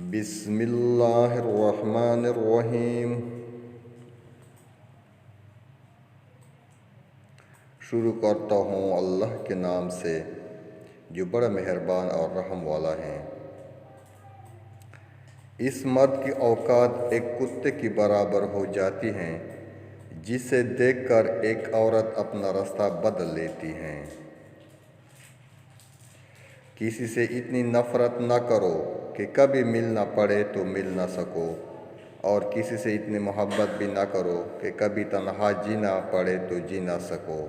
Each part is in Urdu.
بسم اللہ الرحمن الرحیم۔ شروع کرتا ہوں اللہ کے نام سے جو بڑا مہربان اور رحم والا ہے۔ اس مرد کی اوقات ایک کتے کی برابر ہو جاتی ہیں جسے دیکھ کر ایک عورت اپنا راستہ بدل لیتی ہے۔ کسی سے اتنی نفرت نہ کرو کہ کبھی ملنا پڑے تو مل نہ سکو، اور کسی سے اتنی محبت بھی نہ کرو کہ کبھی تنہا جینا پڑے تو جی نہ سکو۔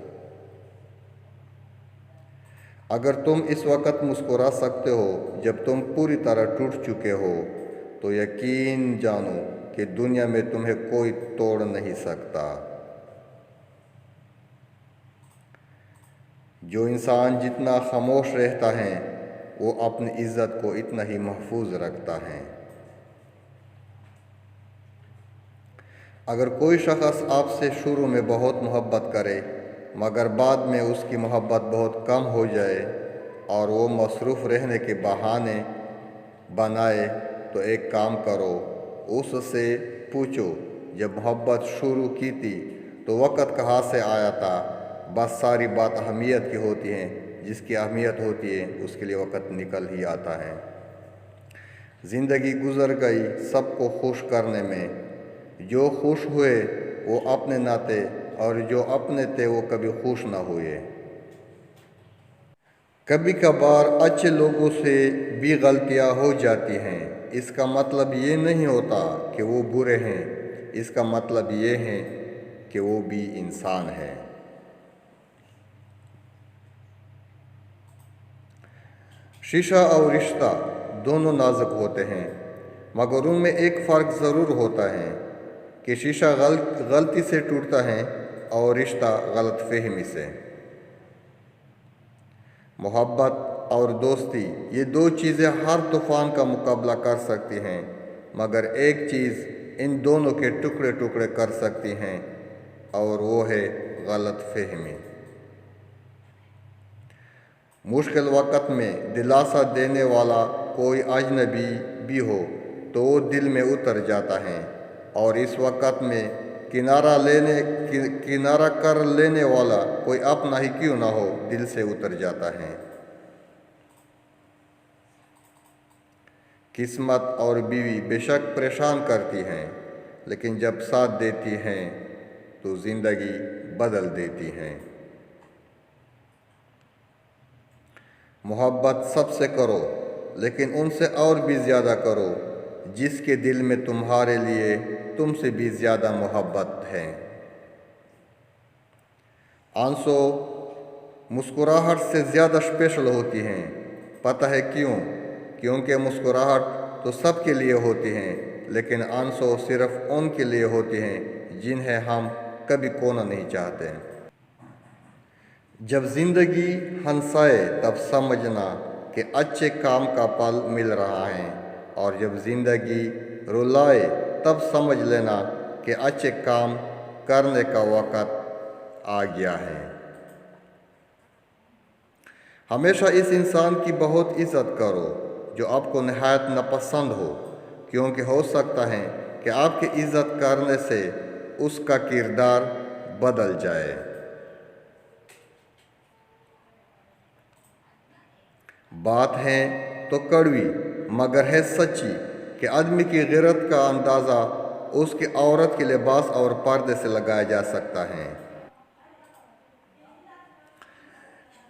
اگر تم اس وقت مسکرا سکتے ہو جب تم پوری طرح ٹوٹ چکے ہو تو یقین جانو کہ دنیا میں تمہیں کوئی توڑ نہیں سکتا۔ جو انسان جتنا خاموش رہتا ہے وہ اپنی عزت کو اتنا ہی محفوظ رکھتا ہے۔ اگر کوئی شخص آپ سے شروع میں بہت محبت کرے مگر بعد میں اس کی محبت بہت کم ہو جائے اور وہ مصروف رہنے کے بہانے بنائے تو ایک کام کرو، اس سے پوچھو جب محبت شروع کی تھی تو وقت کہاں سے آیا تھا؟ بس ساری بات اہمیت کی ہوتی ہے، جس کی اہمیت ہوتی ہے اس کے لیے وقت نکل ہی آتا ہے۔ زندگی گزر گئی سب کو خوش کرنے میں، جو خوش ہوئے وہ اپنے نہ تھے اور جو اپنے تھے وہ کبھی خوش نہ ہوئے۔ کبھی کبھار اچھے لوگوں سے بھی غلطیاں ہو جاتی ہیں، اس کا مطلب یہ نہیں ہوتا کہ وہ برے ہیں، اس کا مطلب یہ ہے کہ وہ بھی انسان ہے۔ شیشہ اور رشتہ دونوں نازک ہوتے ہیں، مگر ان میں ایک فرق ضرور ہوتا ہے کہ شیشہ غلطی سے ٹوٹتا ہے اور رشتہ غلط فہمی سے۔ محبت اور دوستی یہ دو چیزیں ہر طوفان کا مقابلہ کر سکتی ہیں، مگر ایک چیز ان دونوں کے ٹکڑے ٹکڑے کر سکتی ہیں اور وہ ہے غلط فہمی۔ مشکل وقت میں دلاسا دینے والا کوئی اجنبی بھی ہو تو وہ دل میں اتر جاتا ہے، اور اس وقت میں کنارہ کر لینے والا کوئی اپنا ہی کیوں نہ ہو دل سے اتر جاتا ہے۔ قسمت اور بیوی بے شک پریشان کرتی ہیں، لیکن جب ساتھ دیتی ہیں تو زندگی بدل دیتی ہیں۔ محبت سب سے کرو لیکن ان سے اور بھی زیادہ کرو جس کے دل میں تمہارے لیے تم سے بھی زیادہ محبت ہے۔ آنسو مسکراہٹ سے زیادہ اسپیشل ہوتی ہیں، پتہ ہے کیوں؟ کیونکہ مسکراہٹ تو سب کے لیے ہوتی ہیں، لیکن آنسو صرف ان کے لیے ہوتی ہیں جنہیں ہم کبھی کھونا نہیں چاہتے۔ جب زندگی ہنسائے تب سمجھنا کہ اچھے کام کا پل مل رہا ہے، اور جب زندگی رلائے تب سمجھ لینا کہ اچھے کام کرنے کا وقت آ گیا ہے۔ ہمیشہ اس انسان کی بہت عزت کرو جو آپ کو نہایت ناپسند ہو، کیونکہ ہو سکتا ہے کہ آپ کی عزت کرنے سے اس کا کردار بدل جائے۔ بات ہے تو کڑوی مگر ہے سچی کہ آدمی کی غیرت کا اندازہ اس کی عورت کے لباس اور پردے سے لگایا جا سکتا ہے۔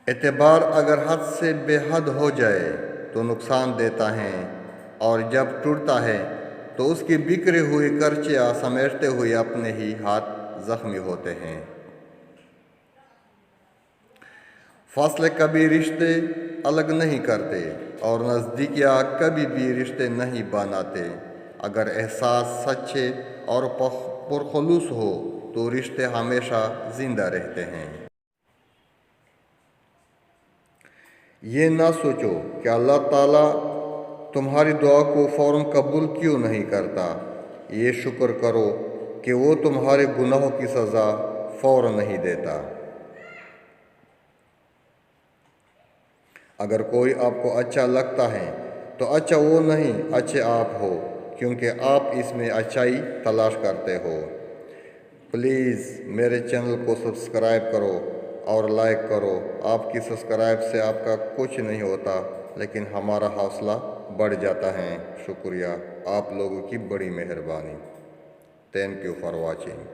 اعتبار اگر حد سے بے حد ہو جائے تو نقصان دیتا ہے، اور جب ٹوٹتا ہے تو اس کی بکھری ہوئی کرچیاں سمیٹتے ہوئے اپنے ہی ہاتھ زخمی ہوتے ہیں۔ فاصلے کبھی رشتے الگ نہیں کرتے اور نزدیکیاں کبھی بھی رشتے نہیں بناتے۔ اگر احساس سچے اور پرخلوص ہو تو رشتے ہمیشہ زندہ رہتے ہیں۔ یہ نہ سوچو کہ اللہ تعالیٰ تمہاری دعا کو فوراً قبول کیوں نہیں کرتا، یہ شکر کرو کہ وہ تمہارے گناہوں کی سزا فوراً نہیں دیتا۔ اگر کوئی آپ کو اچھا لگتا ہے تو اچھا وہ نہیں، اچھے آپ ہو، کیونکہ آپ اس میں اچھائی تلاش کرتے ہو۔ پلیز میرے چینل کو سبسکرائب کرو اور لائک کرو۔ آپ کی سبسکرائب سے آپ کا کچھ نہیں ہوتا، لیکن ہمارا حوصلہ بڑھ جاتا ہے۔ شکریہ، آپ لوگوں کی بڑی مہربانی۔ Thank you for watching.